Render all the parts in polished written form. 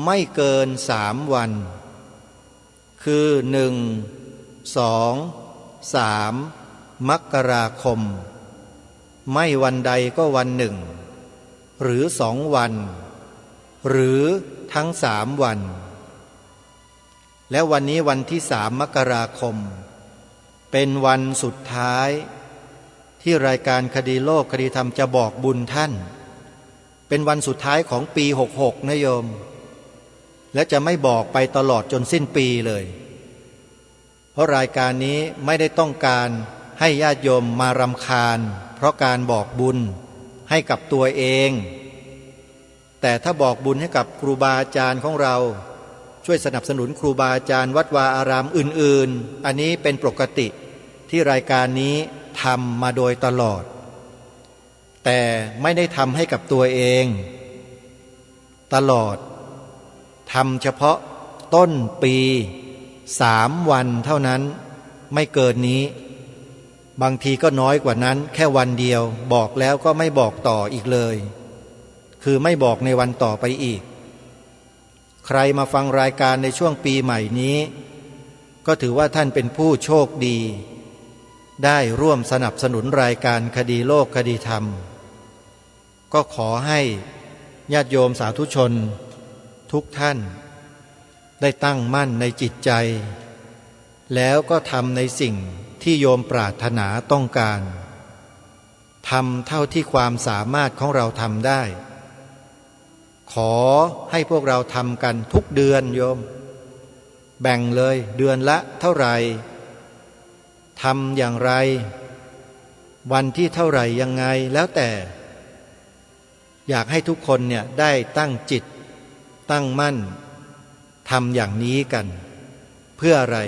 ไม่เกิน3 วัน คือ1 2 3 มกราคมไม่วันใดก็วันหนึ่งหรือ2 วันหรือทั้ง3 วันและวันนี้วันที่3 มกราคมเป็นวันสุดท้ายที่รายการคดีโลกคดีธรรมจะบอกบุญท่านเป็นวันสุดท้ายของปี66นะโยมและจะไม่บอกไปตลอดจนสิ้นปีเลยเพราะรายการนี้ไม่ได้ต้องการให้ญาติโยมมารำคาญเพราะการบอกบุญให้กับตัวเองแต่ถ้าบอกบุญให้กับครูบาอาจารย์ของเราช่วยสนับสนุนครูบาอาจารย์วัดวาอารามอื่นๆอันนี้เป็นปกติที่รายการนี้ทำมาโดยตลอดแต่ไม่ได้ทำให้กับตัวเองตลอดทำเฉพาะต้นปี3 วันเท่านั้นไม่เกินนี้บางทีก็น้อยกว่านั้นแค่วันเดียวบอกแล้วก็ไม่บอกต่ออีกเลยคือไม่บอกในวันต่อไปอีกใครมาฟังรายการในช่วงปีใหม่นี้ก็ถือว่าท่านเป็นผู้โชคดีได้ร่วมสนับสนุนรายการคดีโลกคดีธรรมก็ขอให้ญาติโยมสาธุชนทุกท่านได้ตั้งมั่นในจิตใจแล้วก็ทำในสิ่งที่โยมปรารถนาต้องการทำเท่าที่ความสามารถของเราทำได้ขอให้พวกเราทำกันทุกเดือนโยมแบ่งเลยเดือนละเท่าไหร่ทำอย่างไรวันที่เท่าไหร่ยังไงแล้วแต่อยากให้ทุกคนเนี่ยได้ตั้งจิตตั้งมั่นทำอย่างนี้กันเพื่ออะไร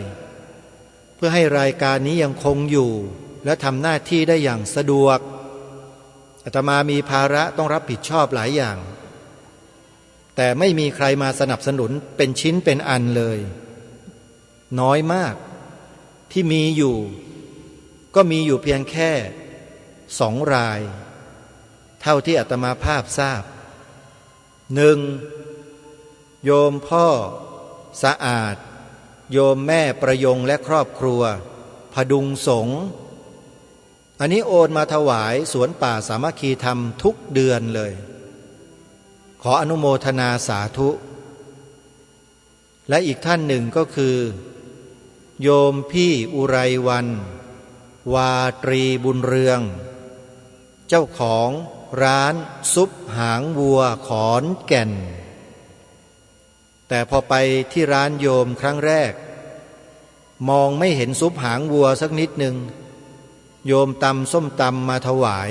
เพื่อให้รายการนี้ยังคงอยู่และทำหน้าที่ได้อย่างสะดวกอาตมามีภาระต้องรับผิดชอบหลายอย่างแต่ไม่มีใครมาสนับสนุนเป็นชิ้นเป็นอันเลยน้อยมากที่มีอยู่ก็มีอยู่เพียงแค่2 รายเท่าที่อาตมาภาพทราบ1โยมพ่อสะอาดโยมแม่ประยงและครอบครัวพดุงสงฆ์อันนี้โอนมาถวายสวนป่าสามัคคีธรรมทุกเดือนเลยขออนุโมทนาสาธุและอีกท่านหนึ่งก็คือโยมพี่อุไรวันวาตรีบุญเรืองเจ้าของร้านซุปหางวัวขอนแก่นแต่พอไปที่ร้านโยมครั้งแรกมองไม่เห็นซุปหางวัวสักนิดหนึ่งโยมตำส้มตำมาถวาย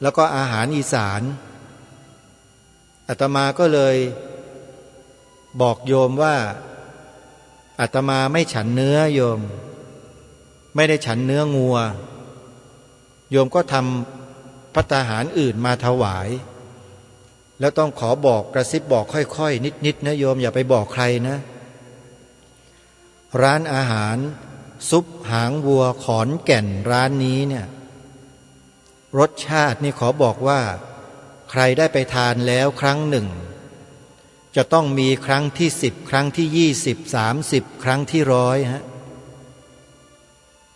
แล้วก็อาหารอีสานอาตมาก็เลยบอกโยมว่าอาตมาไม่ฉันเนื้อโยมไม่ได้ฉันเนื้องัวโยมก็ทำภัตตาหารอื่นมาถวายแล้วต้องขอบอกกระซิบบอกค่อยๆนิดๆนะโยมอย่าไปบอกใครนะร้านอาหารซุปหางวัวขอนแก่นร้านนี้เนี่ยรสชาตินี่ขอบอกว่าใครได้ไปทานแล้วครั้งหนึ่งจะต้องมีครั้งที่10ครั้งที่20 30ครั้งที่100ฮะ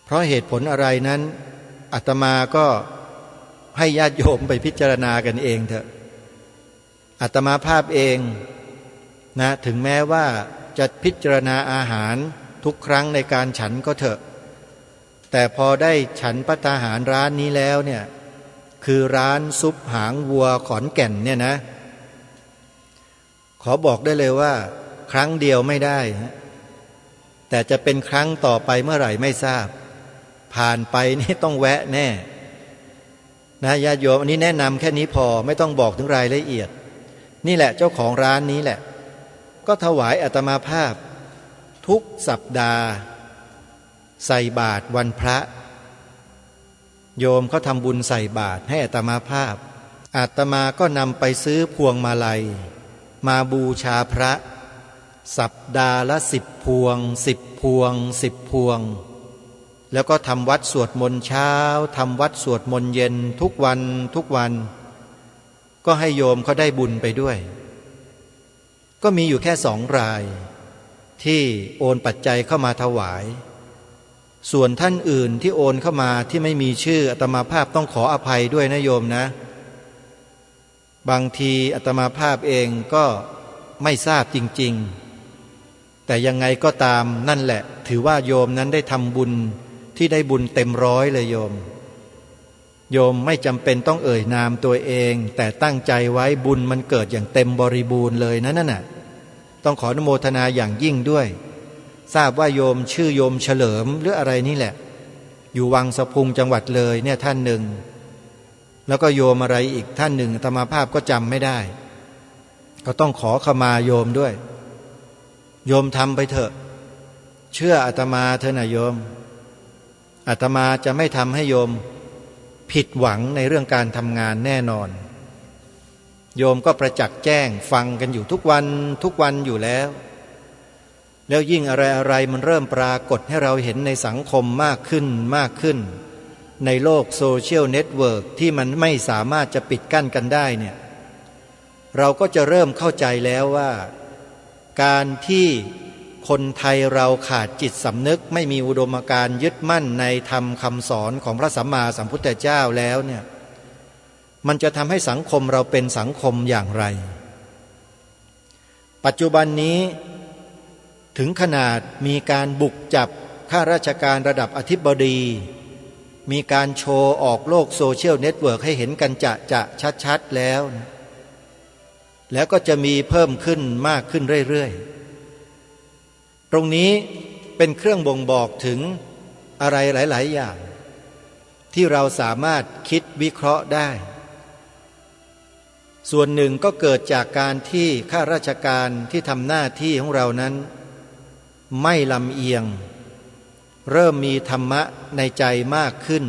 เพราะเหตุผลอะไรนั้นอาตมาก็ให้ญาติโยมไปพิจารณากันเองเถอะอาตมาภาพเองนะถึงแม้ว่าจะพิจารณาอาหารทุกครั้งในการฉันก็เถอะแต่พอได้ฉันภัตตาหารร้านนี้แล้วเนี่ยคือร้านซุปหางวัวขอนแก่นเนี่ยนะขอบอกได้เลยว่าครั้งเดียวไม่ได้แต่จะเป็นครั้งต่อไปเมื่อไหร่ไม่ทราบผ่านไปนี่ต้องแวะแน่นะญาติโยมอันนี้แนะนำแค่นี้พอไม่ต้องบอกถึงรายละเอียดนี่แหละเจ้าของร้านนี้แหละก็ถวายอาตมาภาพทุกสัปดาห์ใส่บาตรวันพระโยมเขาทำบุญใส่บาตรให้อาตมาภาพอาตมาก็นำไปซื้อพวงมาลัยมาบูชาพระสัปดาห์ละ10 พวง10 พวง10 พวงแล้วก็ทำวัดสวดมนต์เช้าทำวัดสวดมนต์เย็นทุกวันก็ให้โยมเขาได้บุญไปด้วย ก็มีอยู่แค่2 รายที่โอนปัจจัยเข้ามาถวายส่วนท่านอื่นที่โอนเข้ามาที่ไม่มีชื่ออาตมาภาพต้องขออภัยด้วยนะโยมนะบางทีอาตมาภาพเองก็ไม่ทราบจริงๆแต่ยังไงก็ตามนั่นแหละถือว่าโยมนั้นได้ทำบุญที่ได้บุญเต็ม100เลยโยมไม่จำเป็นต้องเอ่ยนามตัวเองแต่ตั้งใจไว้บุญมันเกิดอย่างเต็มบริบูรณ์เลยนั่นน่ะต้องขออนุโมทนาอย่างยิ่งด้วยทราบว่าโยมชื่อโยมเฉลิมหรืออะไรนี่แหละอยู่วังสะพุงจังหวัดเลยเนี่ยท่านหนึ่งแล้วก็โยมอะไรอีกท่านหนึ่งอาตมาภาพก็จำไม่ได้ก็ต้องขอขมาโยมด้วยโยมทำไปเถอะเชื่ออาตมาเถอะนะโยมอาตมาจะไม่ทำให้โยมผิดหวังในเรื่องการทำงานแน่นอนโยมก็ประจักษ์แจ้งฟังกันอยู่ทุกวันอยู่แล้วยิ่งอะไรมันเริ่มปรากฏให้เราเห็นในสังคมมากขึ้นในโลกโซเชียลเน็ตเวิร์กที่มันไม่สามารถจะปิดกั้นกันได้เนี่ยเราก็จะเริ่มเข้าใจแล้วว่าการที่คนไทยเราขาดจิตสำนึกไม่มีอุดมการณ์ยึดมั่นในธรรมคำสอนของพระสัมมาสัมพุทธเจ้าแล้วเนี่ยมันจะทำให้สังคมเราเป็นสังคมอย่างไรปัจจุบันนี้ถึงขนาดมีการบุกจับข้าราชการระดับอธิบดีมีการโชว์ออกโลกโซเชียลเน็ตเวิร์กให้เห็นกันจะชัดๆแล้วก็จะมีเพิ่มขึ้นมากขึ้นเรื่อยๆตรงนี้เป็นเครื่องบ่งบอกถึงอะไรหลายๆอย่างที่เราสามารถคิดวิเคราะห์ได้ส่วนหนึ่งก็เกิดจากการที่ข้าราชการที่ทำหน้าที่ของเรานั้นไม่ลำเอียงเริ่มมีธรรมะในใจมากขึ้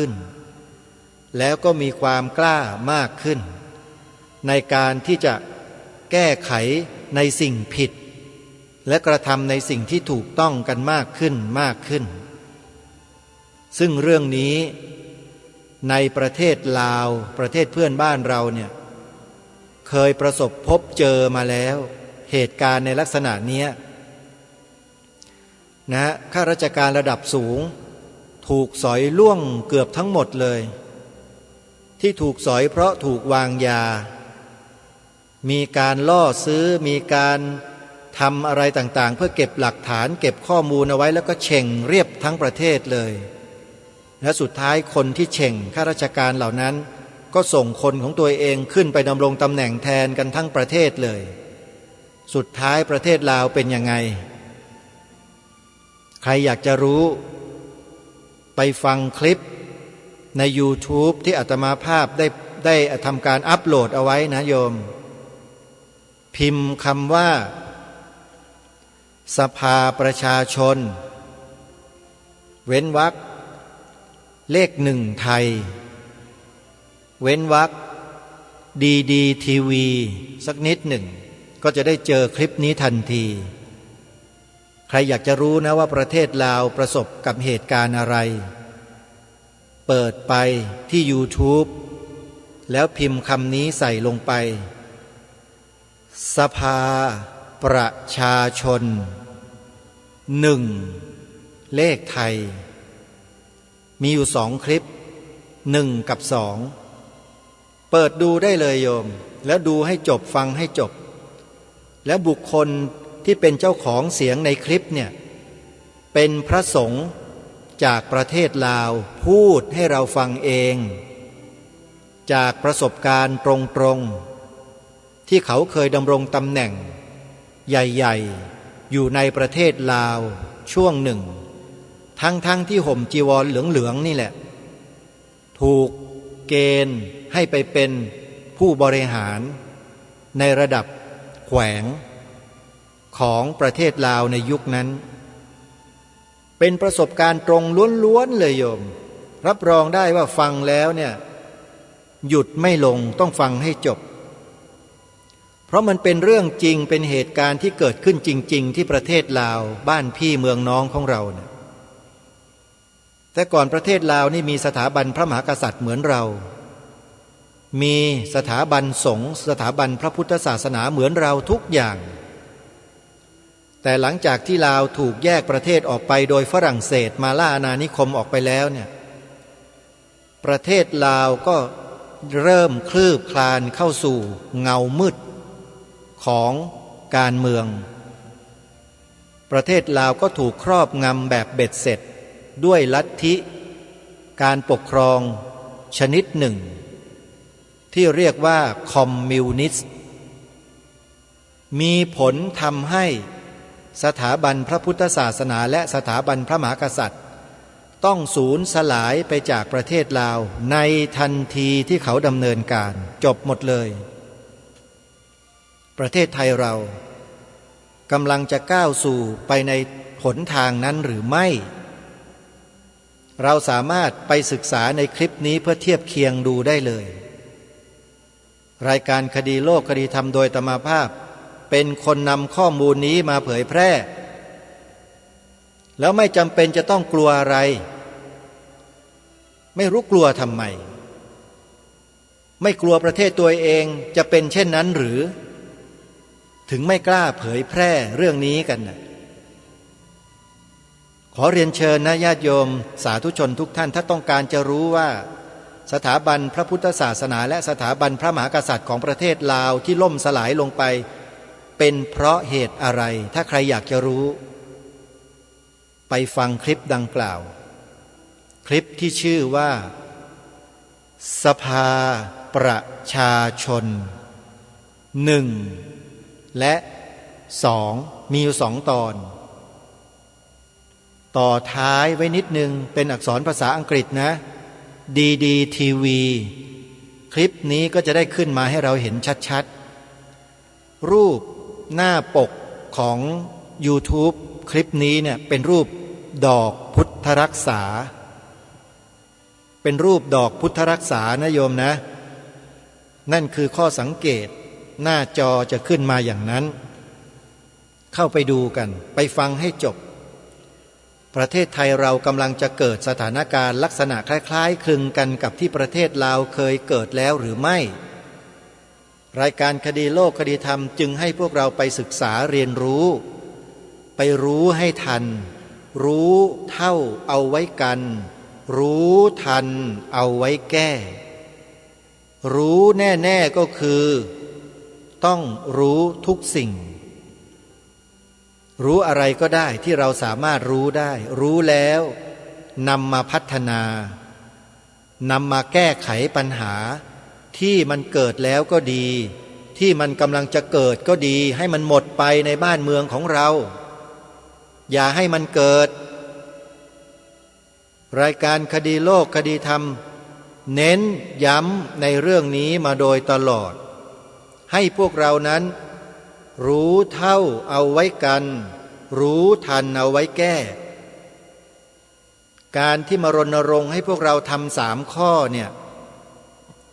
นแล้วก็มีความกล้ามากขึ้นในการที่จะแก้ไขในสิ่งผิดและกระทำในสิ่งที่ถูกต้องกันมากขึ้นซึ่งเรื่องนี้ในประเทศลาวประเทศเพื่อนบ้านเราเนี่ยเคยประสบพบเจอมาแล้วเหตุการณ์ในลักษณะนี้นะข้าราชการระดับสูงถูกสอยล่วงเกือบทั้งหมดเลยที่ถูกสอยเพราะถูกวางยามีการล่อซื้อมีการทำอะไรต่างๆเพื่อเก็บหลักฐานเก็บข้อมูลเอาไว้แล้วก็เฉ่งเรียบทั้งประเทศเลยและสุดท้ายคนที่เฉ่งข้าราชการเหล่านั้นก็ส่งคนของตัวเองขึ้นไปดำรงตำแหน่งแทนกันทั้งประเทศเลยสุดท้ายประเทศลาวเป็นยังไงใครอยากจะรู้ไปฟังคลิปใน YouTube ที่อาตมาภาพได้ทำการอัปโหลดเอาไว้นะโยมพิมพ์คำว่าสภาประชาชนเว้นวรรคเลข1ไทยเว้นวรรคดีทีวีสักนิดหนึ่งก็จะได้เจอคลิปนี้ทันทีใครอยากจะรู้นะว่าประเทศลาวประสบกับเหตุการณ์อะไรเปิดไปที่ YouTube แล้วพิมพ์คำนี้ใส่ลงไปสภาประชาชน1เลขไทยมีอยู่2คลิป1กับ2เปิดดูได้เลยโยมแล้วดูให้จบฟังให้จบแล้วบุคคลที่เป็นเจ้าของเสียงในคลิปเนี่ยเป็นพระสงฆ์จากประเทศลาวพูดให้เราฟังเองจากประสบการณ์ตรงๆที่เขาเคยดำรงตำแหน่งใหญ่ๆอยู่ในประเทศลาวช่วงหนึ่งทั้งที่ห่มจีวรเหลืองๆนี่แหละถูกเกณฑ์ให้ไปเป็นผู้บริหารในระดับแขวงของประเทศลาวในยุคนั้นเป็นประสบการณ์ตรงล้วนๆเลยโยมรับรองได้ว่าฟังแล้วเนี่ยหยุดไม่ลงต้องฟังให้จบเพราะมันเป็นเรื่องจริงเป็นเหตุการณ์ที่เกิดขึ้นจริงๆที่ประเทศลาวบ้านพี่เมืองน้องของเราเนี่ยแต่ก่อนประเทศลาวนี่มีสถาบันพระมหากษัตริย์เหมือนเรา มีสถาบันสงฆ์สถาบันพระพุทธศาสนาเหมือนเราทุกอย่างแต่หลังจากที่ลาวถูกแยกประเทศออกไปโดยฝรั่งเศสมาล่าอาณานิคมออกไปแล้วเนี่ยประเทศลาวก็เริ่มคลืบคลานเข้าสู่เงามืดของการเมืองประเทศลาวก็ถูกครอบงำแบบเบ็ดเสร็จด้วยลัทธิการปกครองชนิดหนึ่งที่เรียกว่าคอมมิวนิสต์มีผลทำให้สถาบันพระพุทธศาสนาและสถาบันพระมหากษัตริย์ต้องสูญสลายไปจากประเทศลาวในทันทีที่เขาดำเนินการจบหมดเลยประเทศไทยเรากำลังจะก้าวสู่ไปในหนทางนั้นหรือไม่เราสามารถไปศึกษาในคลิปนี้เพื่อเทียบเคียงดูได้เลยรายการคดีโลกคดีธรรมโดยอาตมาภาพเป็นคนนำข้อมูลนี้มาเผยแพร่แล้วไม่จำเป็นจะต้องกลัวอะไรไม่รู้กลัวทำไมไม่กลัวประเทศตัวเองจะเป็นเช่นนั้นหรือถึงไม่กล้าเผยแพร่เรื่องนี้กันนะขอเรียนเชิญนะญาติโยมสาธุชนทุกท่านถ้าต้องการจะรู้ว่าสถาบันพระพุทธศาสนาและสถาบันพระมหากษัตริย์ของประเทศลาวที่ล่มสลายลงไปเป็นเพราะเหตุอะไรถ้าใครอยากจะรู้ไปฟังคลิปดังกล่าวคลิปที่ชื่อว่าสภาประชาชน1และ2มีอยู่2ตอนต่อท้ายไว้นิดนึงเป็นอักษรภาษาอังกฤษนะDDTV คลิปนี้ก็จะได้ขึ้นมาให้เราเห็นชัดๆรูปหน้าปกของ YouTube คลิปนี้เนี่ยเป็นรูปดอกพุทธรักษาเป็นรูปดอกพุทธรักษานะโยมนะนั่นคือข้อสังเกตหน้าจอจะขึ้นมาอย่างนั้นเข้าไปดูกันไปฟังให้จบประเทศไทยเรากำลังจะเกิดสถานการณ์ลักษณะคล้ายๆคลึงกันกับที่ประเทศลาวเคยเกิดแล้วหรือไม่รายการคดีโลกคดีธรรมจึงให้พวกเราไปศึกษาเรียนรู้ไปรู้ให้ทันรู้เท่าเอาไว้กันรู้ทันเอาไว้แก้รู้แน่ๆก็คือต้องรู้ทุกสิ่งรู้อะไรก็ได้ที่เราสามารถรู้ได้รู้แล้วนำมาพัฒนานำมาแก้ไขปัญหาที่มันเกิดแล้วก็ดีที่มันกำลังจะเกิดก็ดีให้มันหมดไปในบ้านเมืองของเราอย่าให้มันเกิดรายการคดีโลกคดีธรรมเน้นย้ำในเรื่องนี้มาโดยตลอดให้พวกเรานั้นรู้เท่าเอาไว้กันรู้ทันเอาไว้แก้การที่มารณรงค์ให้พวกเราทำ3 ข้อเนี่ย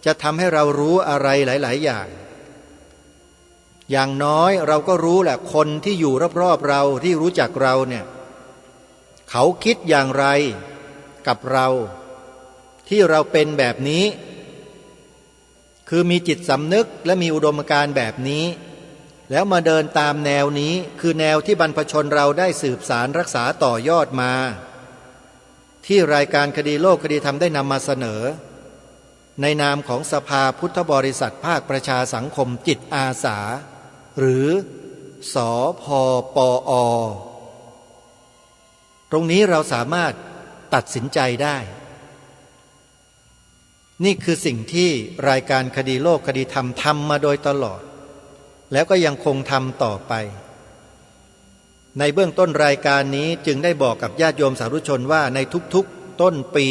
จะทำให้เรารู้อะไรหลายๆอย่างน้อยเราก็รู้แหละคนที่อยู่รอบๆเราที่รู้จักเราเนี่ยเขาคิดอย่างไรกับเราที่เราเป็นแบบนี้คือมีจิตสำนึกและมีอุดมการณ์แบบนี้แล้วมาเดินตามแนวนี้คือแนวที่บรรพชนเราได้สืบสารรักษาต่อยอดมาที่รายการคดีโลกคดีธรรมได้นำมาเสนอในนามของสภาพุทธบริษัทภาคประชาสังคมจิตอาสาหรือสพปอ.ตรงนี้เราสามารถตัดสินใจได้นี่คือสิ่งที่รายการคดีโลกคดีธรรมทำมาโดยตลอดแล้วก็ยังคงทำต่อไปในเบื้องต้นรายการนี้จึงได้บอกกับญาติโยมสาธุชนว่าในทุกๆต้นปี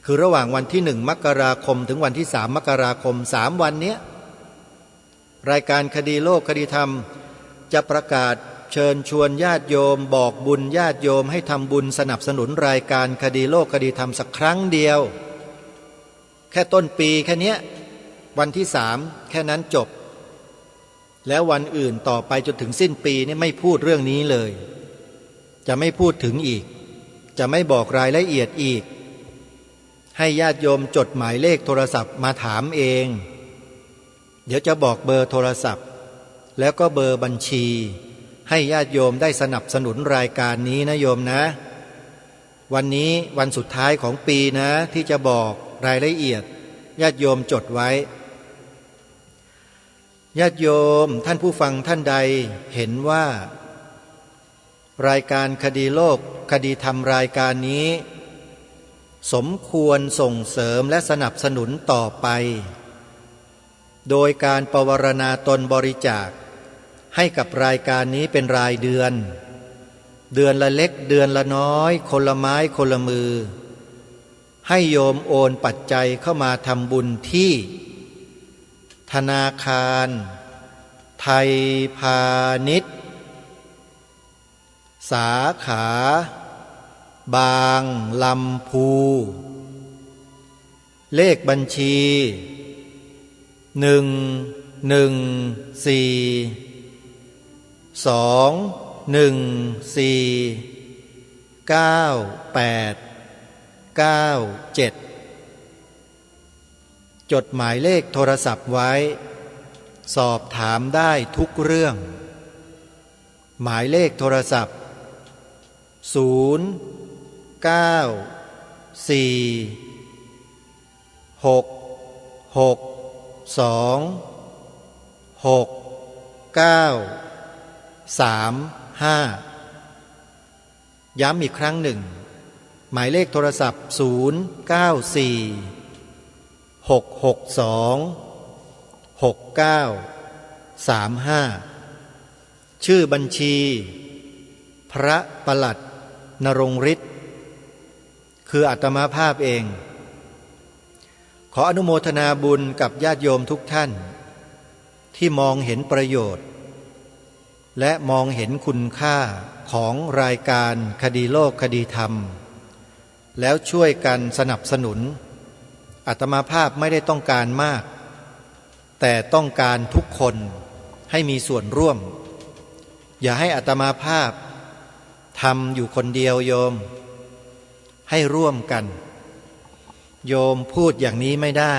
คือระหว่างวันที่1 มกราคมถึงวันที่3 มกราคม3 วันนี้รายการคดีโลกคดีธรรมจะประกาศเชิญชวนญาติโยมบอกบุญญาติโยมให้ทำบุญสนับสนุนรายการคดีโลกคดีธรรมสักครั้งเดียวแค่ต้นปีแค่นี้วันที่3แค่นั้นจบแล้ววันอื่นต่อไปจนถึงสิ้นปีนี่ไม่พูดเรื่องนี้เลยจะไม่พูดถึงอีกจะไม่บอกรายละเอียดอีก ให้ญาติโยมจดหมายเลขโทรศัพท์มาถามเองเดี๋ยวจะบอกเบอร์โทรศัพท์แล้วก็เบอร์บัญชีให้ญาติโยมได้สนับสนุนรายการนี้นะโยมนะวันนี้วันสุดท้ายของปีนะที่จะบอกรายละเอียดญาติโยมจดไว้ญาติโยมท่านผู้ฟังท่านใดเห็นว่ารายการคดีโลกคดีธรรมรายการนี้สมควรส่งเสริมและสนับสนุนต่อไปโดยการปวารณาตนบริจาคให้กับรายการนี้เป็นรายเดือนเดือนละเล็กเดือนละน้อยคนละไม้คนละมือให้โยมโอนปัจจัยเข้ามาทำบุญที่ธนาคารไทยพาณิชย์สาขาบางลำพูเลขบัญชี11421498997จดหมายเลขโทรศัพท์ไว้สอบถามได้ทุกเรื่องหมายเลขโทรศัพท์ย้ำอีกครั้งหนึ่งหมายเลขโทรศัพท์0946626935ชื่อบัญชีพระประหลัดนรงฤทธิ์คืออาตมาภาพเองขออนุโมทนาบุญกับญาติโยมทุกท่านที่มองเห็นประโยชน์และมองเห็นคุณค่าของรายการคดีโลกคดีธรรมแล้วช่วยกันสนับสนุนอาตมาภาพไม่ได้ต้องการมากแต่ต้องการทุกคนให้มีส่วนร่วมอย่าให้อาตมาภาพทำอยู่คนเดียวโยมให้ร่วมกันโยมพูดอย่างนี้ไม่ได้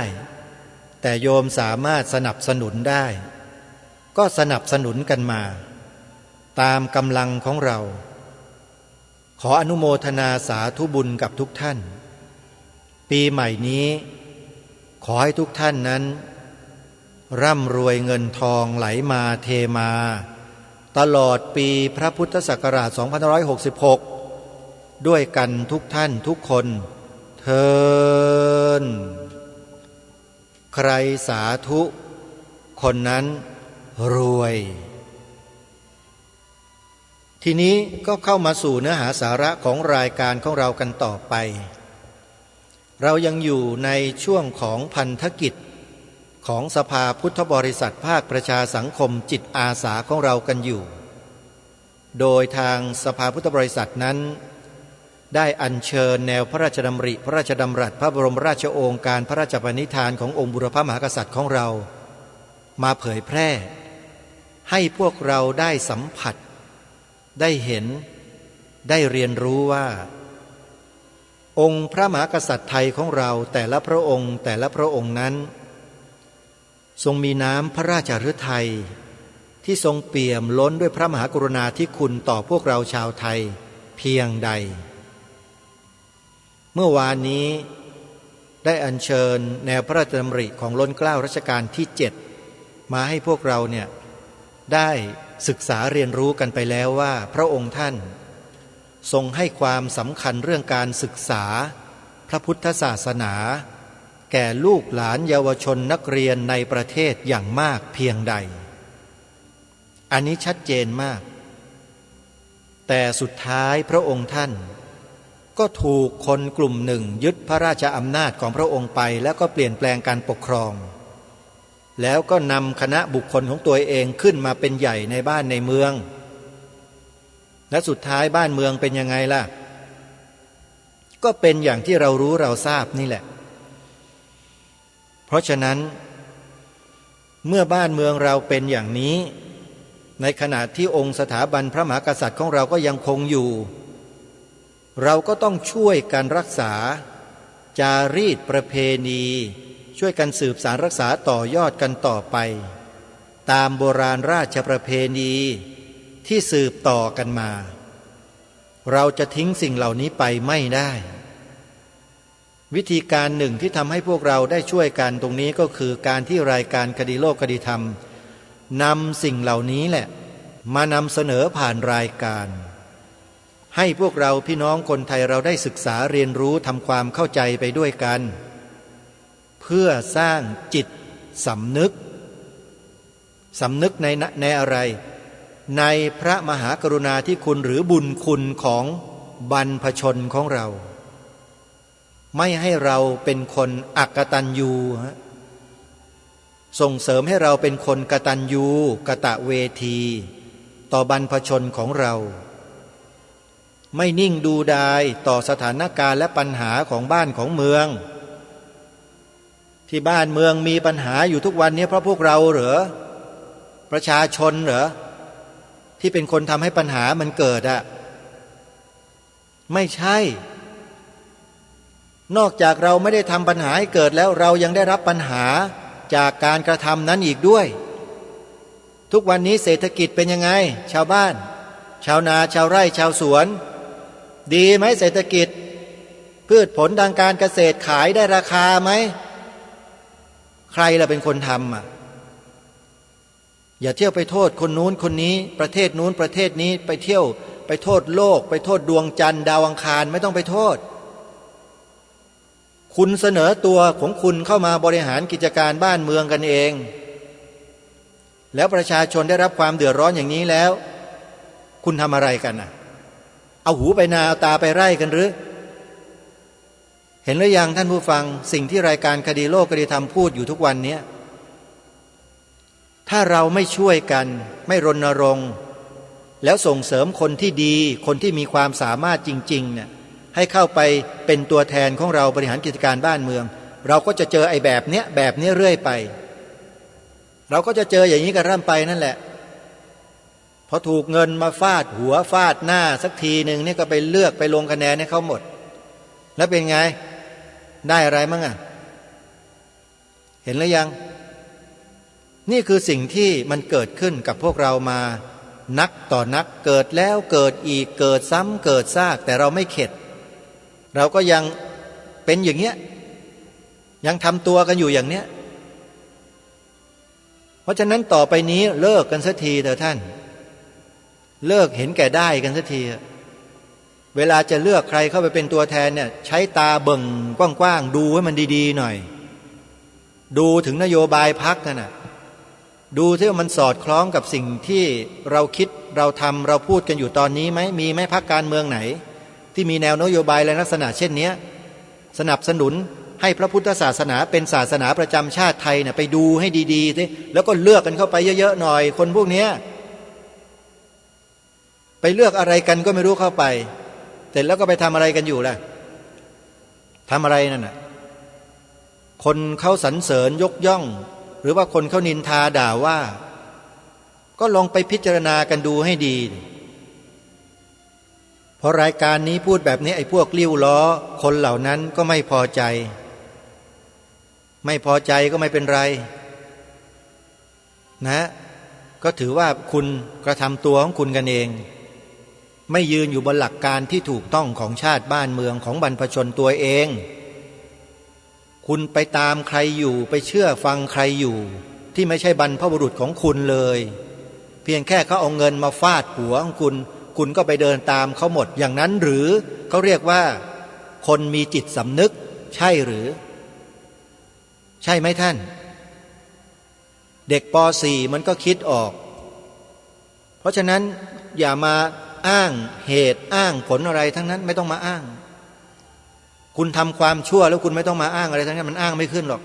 แต่โยมสามารถสนับสนุนได้ก็สนับสนุนกันมาตามกำลังของเราขออนุโมทนาสาธุบุญกับทุกท่านปีใหม่นี้ขอให้ทุกท่านนั้นร่ำรวยเงินทองไหลมาเทมาตลอดปีพระพุทธศักราช2566ด้วยกันทุกท่านทุกคนเทินใครสาธุคนนั้นรวยทีนี้ก็เข้ามาสู่เนื้อหาสาระของรายการของเรากันต่อไปเรายังอยู่ในช่วงของพันธกิจของสภาพุทธบริษัทภาคประชาสังคมจิตอาสาของเรากันอยู่โดยทางสภาพุทธบริษัทนั้นได้อัญเชิญแนวพระราชดำริพระราชดำรัสพระบรมราชโองการพระราชปณิธานขององค์บุรพมหากษัตริย์ของเรามาเผยแพร่ให้พวกเราได้สัมผัสได้เห็นได้เรียนรู้ว่าองค์พระมหากษัตริย์ไทยของเราแต่ละพระองค์แต่ละพระองค์นั้นทรงมีน้ำพระราชฤทัยที่ทรงเปี่ยมล้นด้วยพระมหากรุณาธิคุณต่อพวกเราชาวไทยเพียงใดเมื่อวานนี้ได้อัญเชิญแนวพระราชดำริของล้นเกล้ารัชกาลที่7มาให้พวกเราเนี่ยได้ศึกษาเรียนรู้กันไปแล้วว่าพระองค์ท่านทรงให้ความสำคัญเรื่องการศึกษาพระพุทธศาสนาแก่ลูกหลานเยาวชนนักเรียนในประเทศอย่างมากเพียงใดอันนี้ชัดเจนมากแต่สุดท้ายพระองค์ท่านก็ถูกคนกลุ่มหนึ่งยึดพระราชอำนาจของพระองค์ไปแล้วก็เปลี่ยนแปลงการปกครองแล้วก็นำคณะบุคคลของตัวเองขึ้นมาเป็นใหญ่ในบ้านในเมืองและสุดท้ายบ้านเมืองเป็นยังไงล่ะก็เป็นอย่างที่เรารู้เราทราบนี่แหละเพราะฉะนั้นเมื่อบ้านเมืองเราเป็นอย่างนี้ในขณะที่องค์สถาบันพระมหากษัตริย์ของเราก็ยังคงอยู่เราก็ต้องช่วยกันรักษา จารีตประเพณีช่วยกันสืบสานรักษาต่อยอดกันต่อไปตามโบราณราชประเพณีที่สืบต่อกันมาเราจะทิ้งสิ่งเหล่านี้ไปไม่ได้วิธีการหนึ่งที่ทำให้พวกเราได้ช่วยกันตรงนี้ก็คือการที่รายการคดีโลกคดีธรรมนำสิ่งเหล่านี้แหละมานำเสนอผ่านรายการให้พวกเราพี่น้องคนไทยเราได้ศึกษาเรียนรู้ทำความเข้าใจไปด้วยกันเพื่อสร้างจิตสำนึกในอะไรในพระมหากรุณาธิคุณหรือบุญคุณของบรรพชนของเราไม่ให้เราเป็นคนอักตัญญูส่งเสริมให้เราเป็นคนกตัญญูกตเวทีต่อบรรพชนของเราไม่นิ่งดูดายต่อสถานการณ์และปัญหาของบ้านของเมืองที่บ้านเมืองมีปัญหาอยู่ทุกวันนี้เพราะพวกเราเหรอประชาชนเหรอที่เป็นคนทำให้ปัญหามันเกิดอะไม่ใช่นอกจากเราไม่ได้ทำปัญหาให้เกิดแล้วเรายังได้รับปัญหาจากการกระทำนั้นอีกด้วยทุกวันนี้เศรษฐกิจเป็นยังไงชาวบ้านชาวนาชาวไร่ชาวสวนดีไหมเศรษฐกิจพืชผลทางการเกษตรขายได้ราคาไหมใครล่ะเป็นคนทำอย่าเที่ยวไปโทษคนนู้นคนนี้ประเทศนู้นประเทศนี้ไปเที่ยวไปโทษโลกไปโทษดวงจันทร์ดาวอังคารไม่ต้องไปโทษคุณเสนอตัวของคุณเข้ามาบริหารกิจการบ้านเมืองกันเองแล้วประชาชนได้รับความเดือดร้อนอย่างนี้แล้วคุณทำอะไรกันเอาหูไปนาเอาตาไปไร่กันหรือเห็นหรือยังท่านผู้ฟังสิ่งที่รายการคดีโลกคดีธรรมพูดอยู่ทุกวันนี้ถ้าเราไม่ช่วยกันไม่รณรงค์แล้วส่งเสริมคนที่ดีคนที่มีความสามารถจริงๆเนี่ยให้เข้าไปเป็นตัวแทนของเราบริหารกิจการบ้านเมืองเราก็จะเจอไอ้แบบเนี้ยเรื่อยไปเราก็จะเจออย่างนี้กันร่ำไปนั่นแหละพอถูกเงินมาฟาดหัวฟาดหน้าสักทีหนึ่งนี่ก็ไปเลือกไปลงคะแนนให้เขาหมดแล้วเป็นไงได้อะไรมั่งเห็นหรือยังนี่คือสิ่งที่มันเกิดขึ้นกับพวกเรามานักต่อนักเกิดแล้วเกิดอีกเกิดซ้ำเกิดซากแต่เราไม่เข็ดเราก็ยังเป็นอย่างเนี้ยยังทำตัวกันอยู่อย่างเนี้ยเพราะฉะนั้นต่อไปนี้เลิกกันสักทีเถอะท่านเลิกเห็นแก่ได้กันสักทีเวลาจะเลือกใครเข้าไปเป็นตัวแทนเนี่ยใช้ตาเบิ่งกว้างๆดูให้มันดีๆหน่อยดูถึงนโยบายพรรคกันดูที่ว่ามันสอดคล้องกับสิ่งที่เราคิดเราทำเราพูดกันอยู่ตอนนี้ไหมมีไหมพรรคการเมืองไหนที่มีแนวนโยบายและลักษณะเช่นนี้สนับสนุนให้พระพุทธศาสนาเป็นศาสนาประจำชาติไทยเนี่ยไปดูให้ดีๆสิแล้วก็เลือกกันเข้าไปเยอะๆหน่อยคนพวกนี้ไปเลือกอะไรกันก็ไม่รู้เข้าไปเสร็จแล้วก็ไปทำอะไรกันอยู่ล่ะทำอะไรนั่นน่ะคนเขาสรรเสริญยกย่องหรือว่าคนเขานินทาด่าว่าก็ลองไปพิจารณากันดูให้ดีพอรายการนี้พูดแบบนี้ไอ้พวกลิ้วล้อคนเหล่านั้นก็ไม่พอใจก็ไม่เป็นไรนะก็ถือว่าคุณกระทำตัวของคุณกันเองไม่ยืนอยู่บนหลักการที่ถูกต้องของชาติบ้านเมืองของบรรพชนตัวเองคุณไปตามใครอยู่ไปเชื่อฟังใครอยู่ที่ไม่ใช่บรรพบุรุษของคุณเลยเพียงแค่เขาเอาเงินมาฟาดหัวของคุณก็ไปเดินตามเขาหมดอย่างนั้นหรือเขาเรียกว่าคนมีจิตสำนึกใช่หรือใช่ไหมท่านเด็กป .4 มันก็คิดออกเพราะฉะนั้นอย่ามาอ้างเหตุอ้างผลอะไรทั้งนั้นไม่ต้องมาอ้างคุณทำความชั่วแล้วคุณไม่ต้องมาอ้างอะไรทั้งนั้นมันอ้างไม่ขึ้นหรอก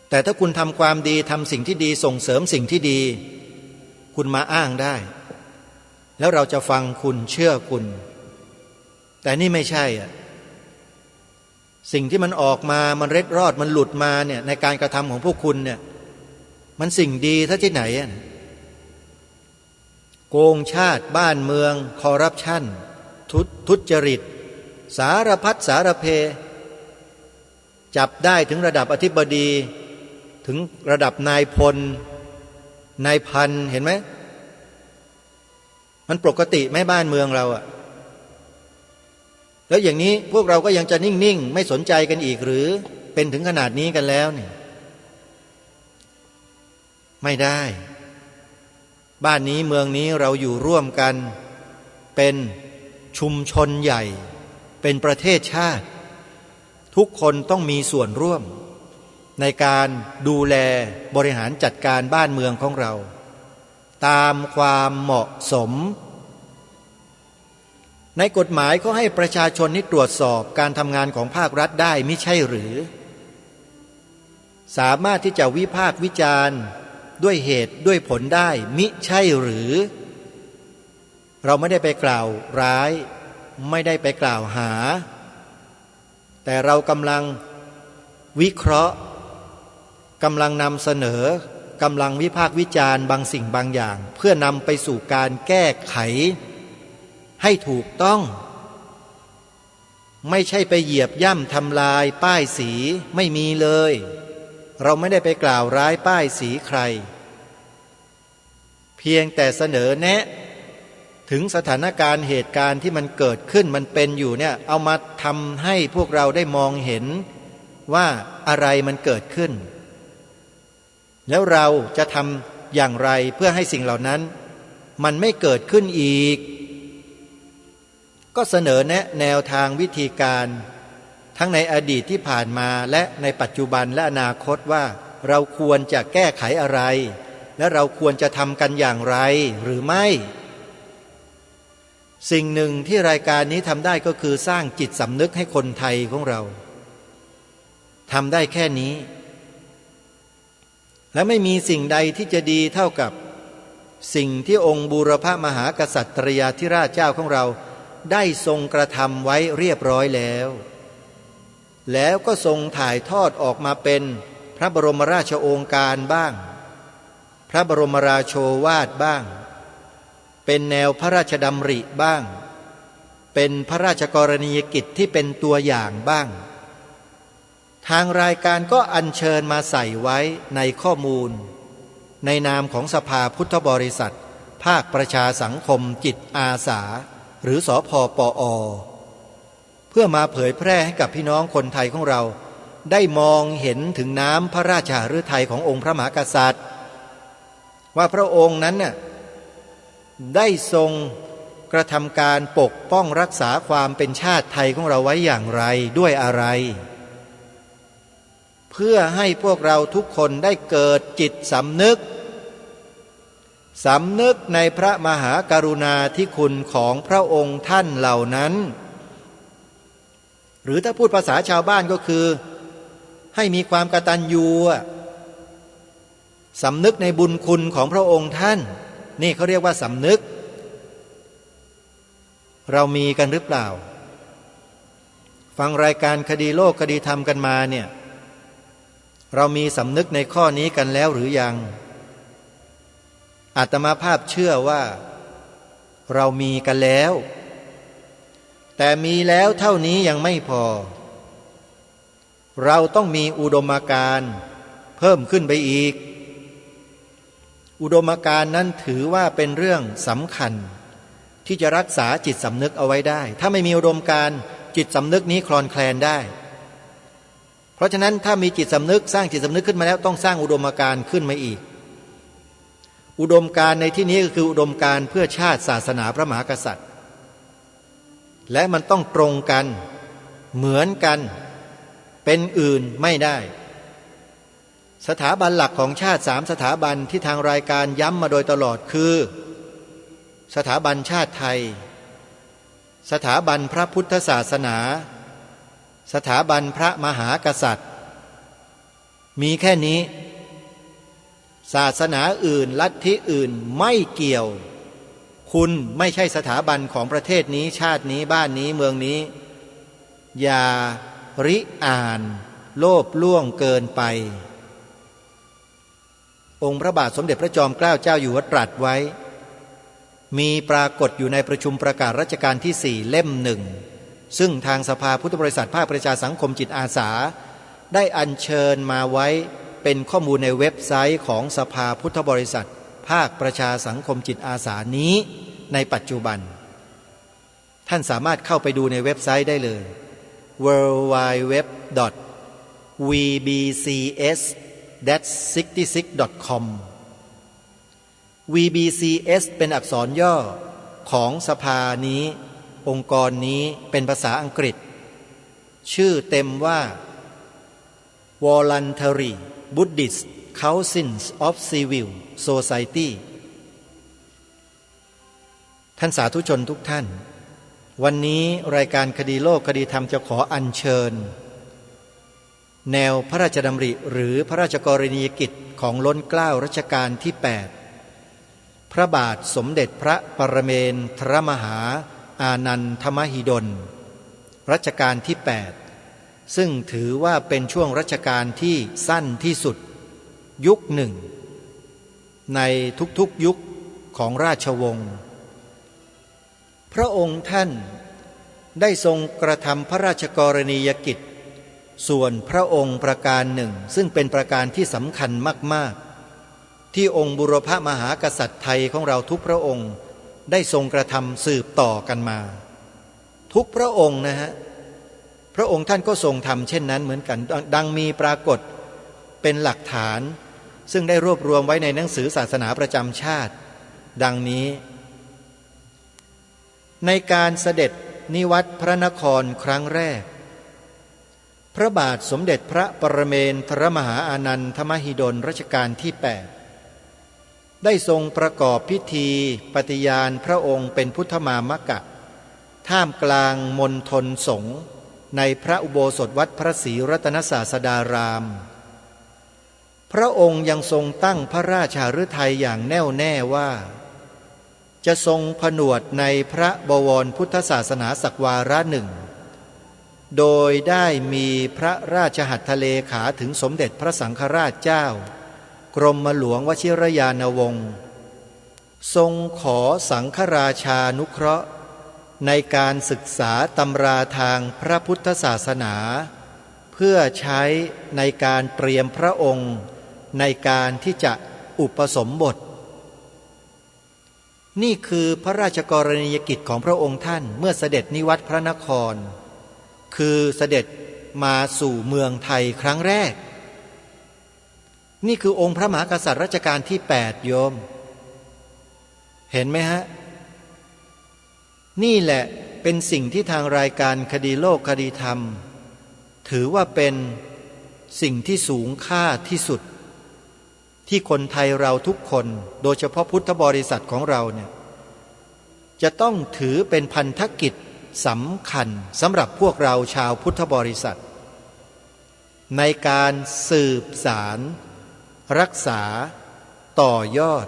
แต่ถ้าคุณทำความดีทำสิ่งที่ดีส่งเสริมสิ่งที่ดีคุณมาอ้างได้แล้วเราจะฟังคุณเชื่อคุณแต่นี่ไม่ใช่สิ่งที่มันออกมามันเร็ดรอดมันหลุดมาเนี่ยในการกระทำของพวกคุณเนี่ยมันสิ่งดีถ้าที่ไหนโกงชาติบ้านเมืองคอร์รัปชันทุจริต สารพัดสารเพจับได้ถึงระดับอธิบดีถึงระดับนายพลนายพันเห็นไหมมันปกติไหมบ้านเมืองเราอะแล้วอย่างนี้พวกเราก็ยังจะนิ่งๆไม่สนใจกันอีกหรือเป็นถึงขนาดนี้กันแล้วเนี่ยไม่ได้บ้านนี้เมืองนี้เราอยู่ร่วมกันเป็นชุมชนใหญ่เป็นประเทศชาติทุกคนต้องมีส่วนร่วมในการดูแลบริหารจัดการบ้านเมืองของเราตามความเหมาะสมในกฎหมายเขาให้ประชาชนนี้ตรวจสอบการทำงานของภาครัฐได้ไม่ใช่หรือสามารถที่จะวิพากษ์วิจารณ์ด้วยเหตุด้วยผลได้มิใช่หรือเราไม่ได้ไปกล่าวร้ายไม่ได้ไปกล่าวหาแต่เรากำลังวิเคราะห์กำลังนำเสนอกำลังวิพากษ์วิจารณ์บางสิ่งบางอย่างเพื่อนำไปสู่การแก้ไขให้ถูกต้องไม่ใช่ไปเหยียบย่ำทำลายป้ายสีไม่มีเลยเราไม่ได้ไปกล่าวร้ายป้ายสีใครเพียงแต่เสนอแนะถึงสถานการณ์เหตุการณ์ที่มันเกิดขึ้นมันเป็นอยู่เนี่ยเอามาทำให้พวกเราได้มองเห็นว่าอะไรมันเกิดขึ้นแล้วเราจะทำอย่างไรเพื่อให้สิ่งเหล่านั้นมันไม่เกิดขึ้นอีกก็เสนอแนะแนวทางวิธีการทั้งในอดีตที่ผ่านมาและในปัจจุบันและอนาคตว่าเราควรจะแก้ไขอะไรและเราควรจะทำกันอย่างไรหรือไม่สิ่งหนึ่งที่รายการนี้ทำได้ก็คือสร้างจิตสำนึกให้คนไทยของเราทำได้แค่นี้และไม่มีสิ่งใดที่จะดีเท่ากับสิ่งที่องค์บูรพมหากษัตริยาธิราชเจ้าของเราได้ทรงกระทำไว้เรียบร้อยแล้วก็ทรงถ่ายทอดออกมาเป็นพระบรมราชโองการบ้างพระบรมราโชวาทบ้างเป็นแนวพระราชดำริบ้างเป็นพระราชกรณียกิจที่เป็นตัวอย่างบ้างทางรายการก็อัญเชิญมาใส่ไว้ในข้อมูลในนามของสภาพุทธบริษัทภาคประชาสังคมจิตอาสาหรือสพปอ.เพื่อมาเผยแพร่ให้กับพี่น้องคนไทยของเราได้มองเห็นถึงน้ำพระราชหฤทัยขององค์พระมหากษัตริย์ว่าพระองค์นั้นน่ะได้ทรงกระทำการปกป้องรักษาความเป็นชาติไทยของเราไว้อย่างไรด้วยอะไรเพื่อให้พวกเราทุกคนได้เกิดจิตสำนึกในพระมหากรุณาธิคุณของพระองค์ท่านเหล่านั้นหรือถ้าพูดภาษาชาวบ้านก็คือให้มีความกตัญญูสำนึกในบุญคุณของพระองค์ท่านนี่เขาเรียกว่าสำนึกเรามีกันหรือเปล่าฟังรายการคดีโลกคดีธรรมกันมาเนี่ยเรามีสำนึกในข้อนี้กันแล้วหรือยังอาตมาภาพเชื่อว่าเรามีกันแล้วแต่มีแล้วเท่านี้ยังไม่พอเราต้องมีอุดมการณ์เพิ่มขึ้นไปอีกอุดมการณ์นั้นถือว่าเป็นเรื่องสำคัญที่จะรักษาจิตสำนึกเอาไว้ได้ถ้าไม่มีอุดมการณ์จิตสำนึกนี้คลอนแคลนได้เพราะฉะนั้นถ้ามีจิตสำนึกสร้างจิตสำนึกขึ้นมาแล้วต้องสร้างอุดมการณ์ขึ้นมาอีกอุดมการณ์ในที่นี้ก็คืออุดมการณ์เพื่อชาติศาสนาพระมหากษัตริย์และมันต้องตรงกันเหมือนกันเป็นอื่นไม่ได้สถาบันหลักของชาติ3สถาบันที่ทางรายการย้ำมาโดยตลอดคือสถาบันชาติไทยสถาบันพระพุทธศาสนาสถาบันพระมหากษัตริย์มีแค่นี้ศาสนาอื่นลัทธิอื่นไม่เกี่ยวคุณไม่ใช่สถาบันของประเทศนี้ชาตินี้บ้านนี้เมืองนี้อย่าริอ่านโลภล่วงเกินไปองค์พระบาทสมเด็จพระจอมเกล้าเจ้าอยู่หัวตรัสไว้มีปรากฏอยู่ในประชุมประกาศรัชกาลที่4เล่ม 1 ซึ่งทางสภาพุทธบริษัทภาคประชาสังคมจิตอาสาได้อัญเชิญมาไว้เป็นข้อมูลในเว็บไซต์ของสภาพุทธบริษัทภาคประชาสังคมจิตอาสานี้ในปัจจุบันท่านสามารถเข้าไปดูในเว็บไซต์ได้เลย www.vbcs-66.com VBCS เป็นอักษรย่อของสภานี้องค์กรนี้เป็นภาษาอังกฤษชื่อเต็มว่า Voluntary Buddhist Councils of Civil Society ท่านสาธุชนทุกท่านวันนี้รายการคดีโลกคดีธรรมจะขออัญเชิญแนวพระราชดำริหรือพระราชกรณียกิจของล้นเกล้ารัชกาลที่ 8พระบาทสมเด็จพระปรเมนทรมหาอานันทมหิดลรัชกาลที่ 8ซึ่งถือว่าเป็นช่วงรัชกาลที่สั้นที่สุดยุคหนึ่งในทุกๆยุคของราชวงศ์พระองค์ท่านได้ทรงกระทำพระราชกรณียกิจส่วนพระองค์ประการหนึ่งซึ่งเป็นประการที่สำคัญมากๆที่องค์บุรพมหากษัตริย์ไทยของเราทุกพระองค์ได้ทรงกระทำสืบต่อกันมาทุกพระองค์นะฮะพระองค์ท่านก็ทรงทำเช่นนั้นเหมือนกันดังมีปรากฏเป็นหลักฐานซึ่งได้รวบรวมไว้ในหนังสือศาสนาประจำชาติดังนี้ในการเสด็จนิวัตรพระนครครั้งแรกพระบาทสมเด็จพระปรเมนทรมหาอานันทมหิดลรัชกาลที่ 8ได้ทรงประกอบพิธีปฏิญาณพระองค์เป็นพุทธมามกะท่ามกลางมณฑลสงฆ์ในพระอุโบสถวัดพระศรีรัตนศาสดารามพระองค์ยังทรงตั้งพระราชาฤทัยอย่างแน่วแน่ว่าจะทรงผนวดในพระบวรพุทธศาสนาสักวาระหนึ่งโดยได้มีพระราชหัตถเลขาถึงสมเด็จพระสังฆราชเจ้ากรมหลวงวชิรยานวงศ์ทรงขอสังฆราชานุเคราะห์ในการศึกษาตำราทางพระพุทธศาสนาเพื่อใช้ในการเตรียมพระองค์ในการที่จะอุปสมบทนี่คือพระราชกรณียกิจของพระองค์ท่านเมื่อเสด็จนิวัตรพระนครคือเสด็จมาสู่เมืองไทยครั้งแรกนี่คือองค์พระมหากษัตริย์รัชกาลที่ 8โยมเห็นไหมฮะนี่แหละเป็นสิ่งที่ทางรายการคดีโลกคดีธรรมถือว่าเป็นสิ่งที่สูงค่าที่สุดที่คนไทยเราทุกคนโดยเฉพาะพุทธบริษัทของเราเนี่ยจะต้องถือเป็นพันธกิจสำคัญสำหรับพวกเราชาวพุทธบริษัทในการสืบสารรักษาต่อยอด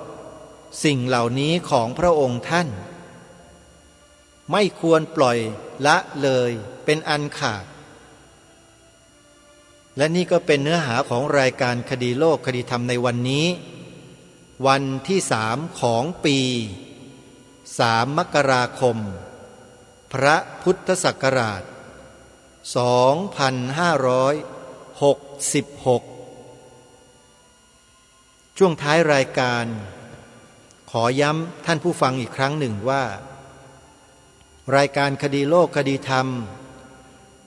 สิ่งเหล่านี้ของพระองค์ท่านไม่ควรปล่อยละเลยเป็นอันขาดและนี่ก็เป็นเนื้อหาของรายการคดีโลกคดีธรรมในวันนี้วันที่3ของปี3มกราคมพระพุทธศักราช2566ช่วงท้ายรายการขอย้ำท่านผู้ฟังอีกครั้งหนึ่งว่ารายการคดีโลกคดีธรรม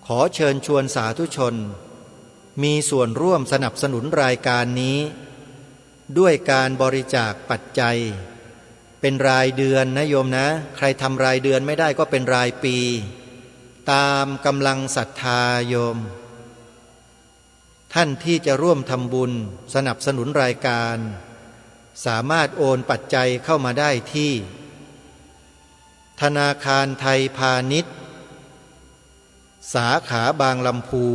ขอเชิญชวนสาธุชนมีส่วนร่วมสนับสนุนรายการนี้ด้วยการบริจาคปัจจัยเป็นรายเดือนนะโยมนะใครทำรายเดือนไม่ได้ก็เป็นรายปีตามกำลังศรัทธาโยมท่านที่จะร่วมทำบุญสนับสนุนรายการสามารถโอนปัจจัยเข้ามาได้ที่ธนาคารไทยพาณิชย์สาขาบางลำพู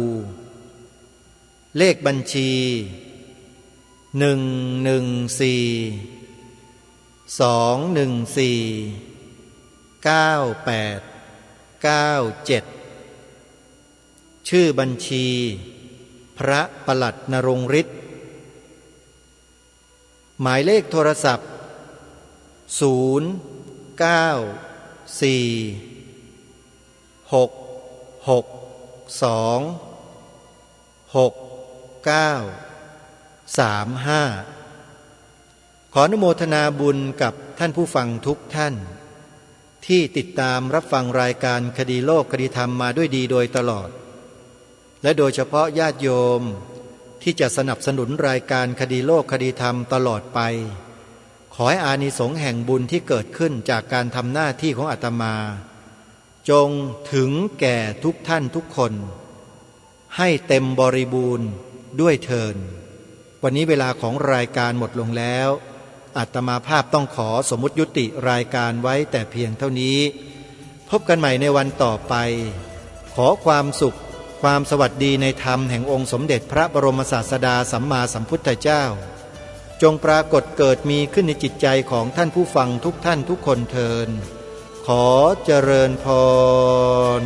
เลขบัญชี114-214-9897ชื่อบัญชีพระประหลัดนรงฤทธิ์หมายเลขโทรศัพท์094 6 ขออนุโมทนาบุญกับท่านผู้ฟังทุกท่านที่ติดตามรับฟังรายการคดีโลกคดีธรรมมาด้วยดีโดยตลอดและโดยเฉพาะญาติโยมที่จะสนับสนุนรายการคดีโลกคดีธรรมตลอดไปขอให้อานิสงส์แห่งบุญที่เกิดขึ้นจากการทำหน้าที่ของอาตมาจงถึงแก่ทุกท่านทุกคนให้เต็มบริบูรณ์ด้วยเทินวันนี้เวลาของรายการหมดลงแล้วอาตมาภาพต้องขอสมมุติยุติรายการไว้แต่เพียงเท่านี้พบกันใหม่ในวันต่อไปขอความสุขความสวัสดีในธรรมแห่งองค์สมเด็จพระบรมศาสดาสัมมาสัมพุทธเจ้าจงปรากฏเกิดมีขึ้นในจิตใจของท่านผู้ฟังทุกท่านทุกคนเทินขอเจริญพร